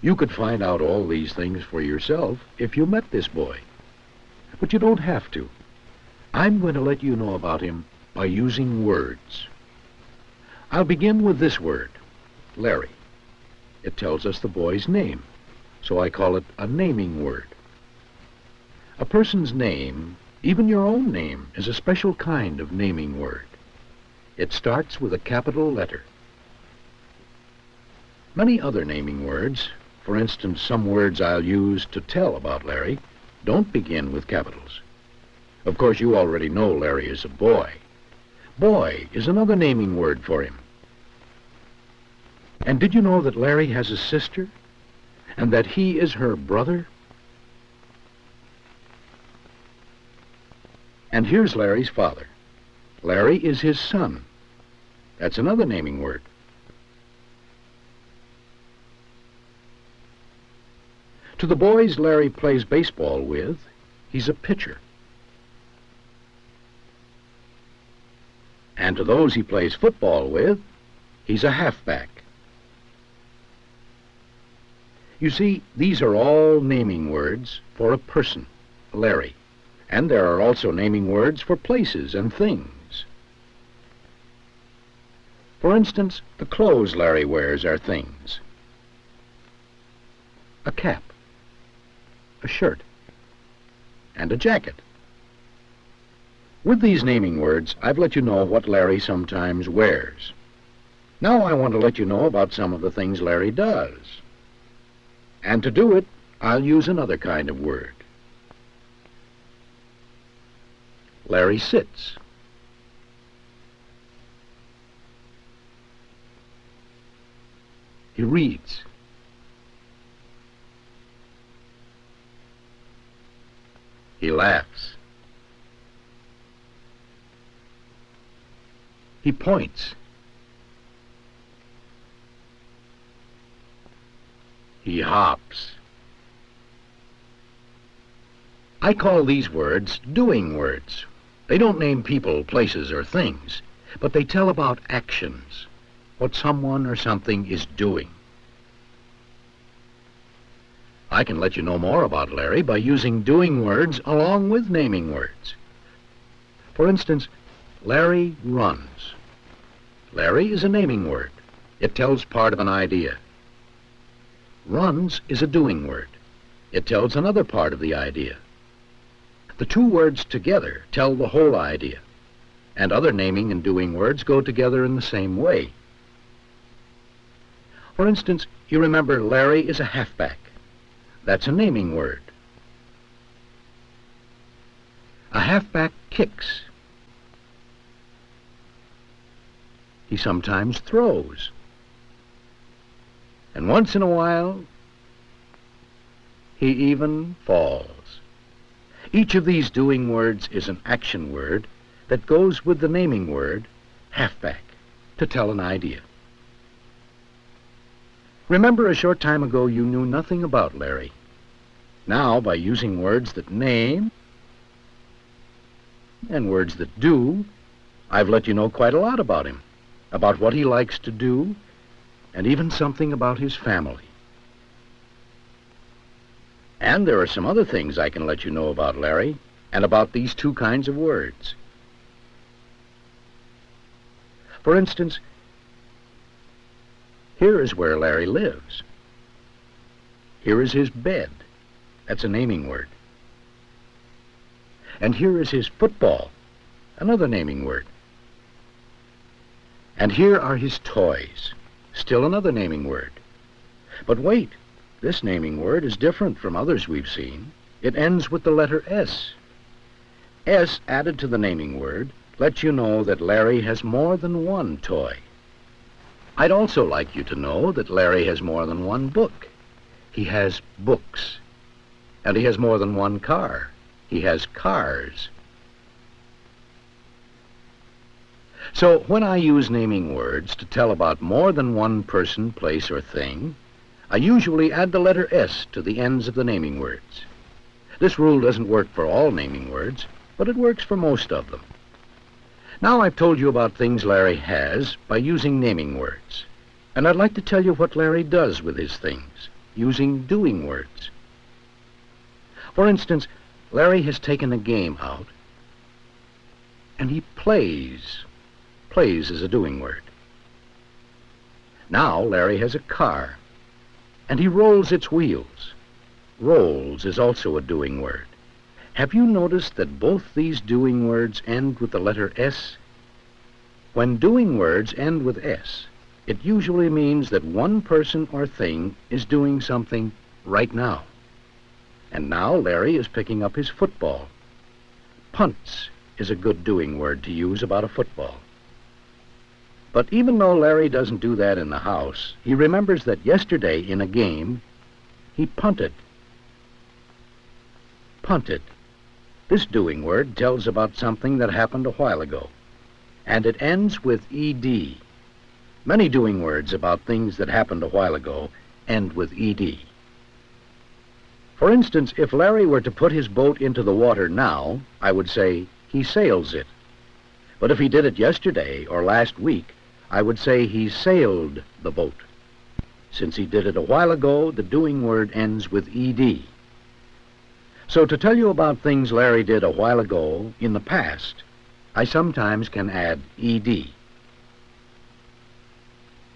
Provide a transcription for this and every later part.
You could find out all these things for yourself if you met this boy. But you don't have to. I'm going to let you know about him by using words. I'll begin with this word, Larry. It tells us the boy's name, so I call it a naming word. A person's name, even your own name, is a special kind of naming word. It starts with a capital letter. Many other naming words, for instance, some words I'll use to tell about Larry, don't begin with capitals. Of course, you already know Larry is a boy. Boy is another naming word for him. And did you know that Larry has a sister, and that he is her brother? And here's Larry's father. Larry is his son. That's another naming word. To the boys Larry plays baseball with, he's a pitcher. And to those he plays football with, he's a halfback. You see, these are all naming words for a person, Larry. And there are also naming words for places and things. For instance, the clothes Larry wears are things. A cap, a shirt, and a jacket. With these naming words, I've let you know what Larry sometimes wears. Now I want to let you know about some of the things Larry does. And to do it, I'll use another kind of word. Larry sits. He reads. He laughs. He points. He hops. I call these words doing words. They don't name people, places, or things, but they tell about actions, what someone or something is doing. I can let you know more about Larry by using doing words along with naming words. For instance, Larry runs. Larry is a naming word. It tells part of an idea. Runs is a doing word. It tells another part of the idea. The two words together tell the whole idea, and other naming and doing words go together in the same way. For instance, you remember Larry is a halfback. That's a naming word. A halfback kicks. He sometimes throws. And once in a while, he even falls. Each of these doing words is an action word that goes with the naming word, halfback, to tell an idea. Remember, a short time ago you knew nothing about Larry. Now, by using words that name and words that do, I've let you know quite a lot about him, about what he likes to do, and even something about his family. And there are some other things I can let you know about Larry and about these two kinds of words. For instance, here is where Larry lives. Here is his bed. That's a naming word. And here is his football, another naming word. And here are his toys, still another naming word. But wait, this naming word is different from others we've seen. It ends with the letter S. S added to the naming word lets you know that Larry has more than one toy. I'd also like you to know that Larry has more than one book. He has books. And he has more than one car. He has cars. So when I use naming words to tell about more than one person, place, or thing, I usually add the letter S to the ends of the naming words. This rule doesn't work for all naming words, but it works for most of them. Now I've told you about things Larry has by using naming words. And I'd like to tell you what Larry does with his things, using doing words. For instance, Larry has taken a game out, and he plays. Plays is a doing word. Now Larry has a car, and he rolls its wheels. Rolls is also a doing word. Have you noticed that both these doing words end with the letter S? When doing words end with S, it usually means that one person or thing is doing something right now. And now Larry is picking up his football. Punts is a good doing word to use about a football. But even though Larry doesn't do that in the house, he remembers that yesterday in a game, he punted. Punted. This doing word tells about something that happened a while ago, and it ends with ed. Many doing words about things that happened a while ago end with ed. For instance, if Larry were to put his boat into the water now, I would say he sails it. But if he did it yesterday or last week, I would say he sailed the boat. Since he did it a while ago, the doing word ends with ed. So to tell you about things Larry did a while ago in the past, I sometimes can add ed.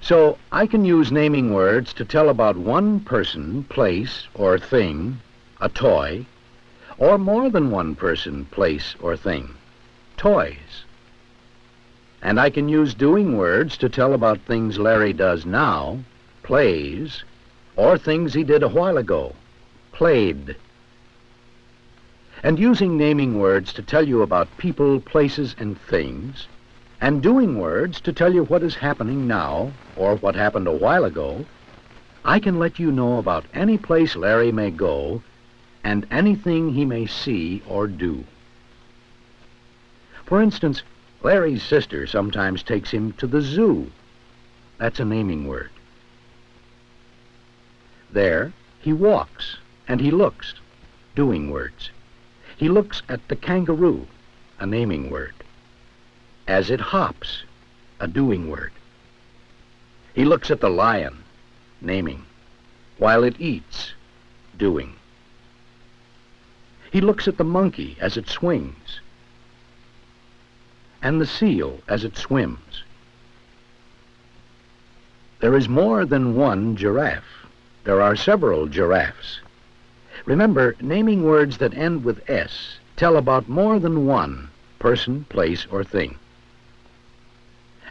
So I can use naming words to tell about one person, place, or thing, a toy, or more than one person, place, or thing, toys. And I can use doing words to tell about things Larry does now, plays, or things he did a while ago, played. And using naming words to tell you about people, places, and things, and doing words to tell you what is happening now, or what happened a while ago, I can let you know about any place Larry may go, and anything he may see or do. For instance, Larry's sister sometimes takes him to the zoo. That's a naming word. There, he walks, and he looks, doing words. He looks at the kangaroo, a naming word. As it hops, a doing word. He looks at the lion, naming, while it eats, doing. He looks at the monkey as it swings, and the seal as it swims. There is more than one giraffe. There are several giraffes. Remember, naming words that end with S tell about more than one person, place, or thing.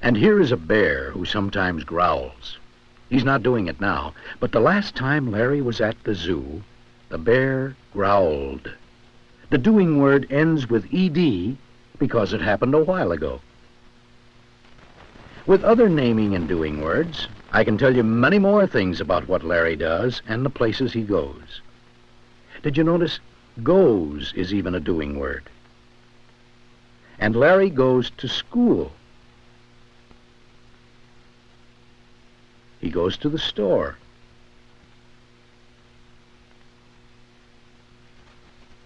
And here is a bear who sometimes growls. He's not doing it now, but the last time Larry was at the zoo, the bear growled. The doing word ends with ed because it happened a while ago. With other naming and doing words, I can tell you many more things about what Larry does and the places he goes. Did you notice goes is even a doing word? And Larry goes to school. He goes to the store.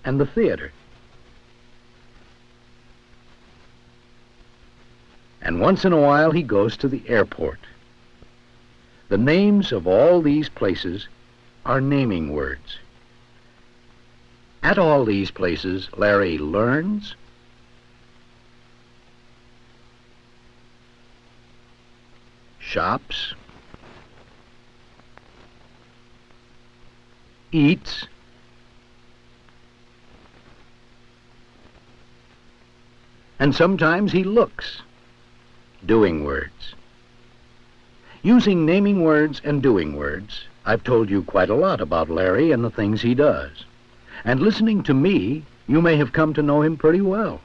And the theater. And once in a while he goes to the airport. The names of all these places are naming words. At all these places, Larry learns, shops, eats, and sometimes he looks, doing words. Using naming words and doing words, I've told you quite a lot about Larry and the things he does. And listening to me, you may have come to know him pretty well.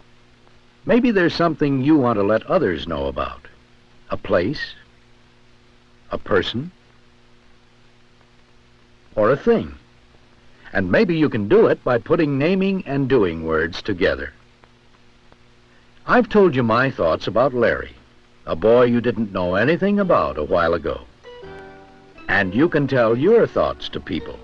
Maybe there's something you want to let others know about. A place, a person, or a thing. And maybe you can do it by putting naming and doing words together. I've told you my thoughts about Larry, a boy you didn't know anything about a while ago. And you can tell your thoughts to people.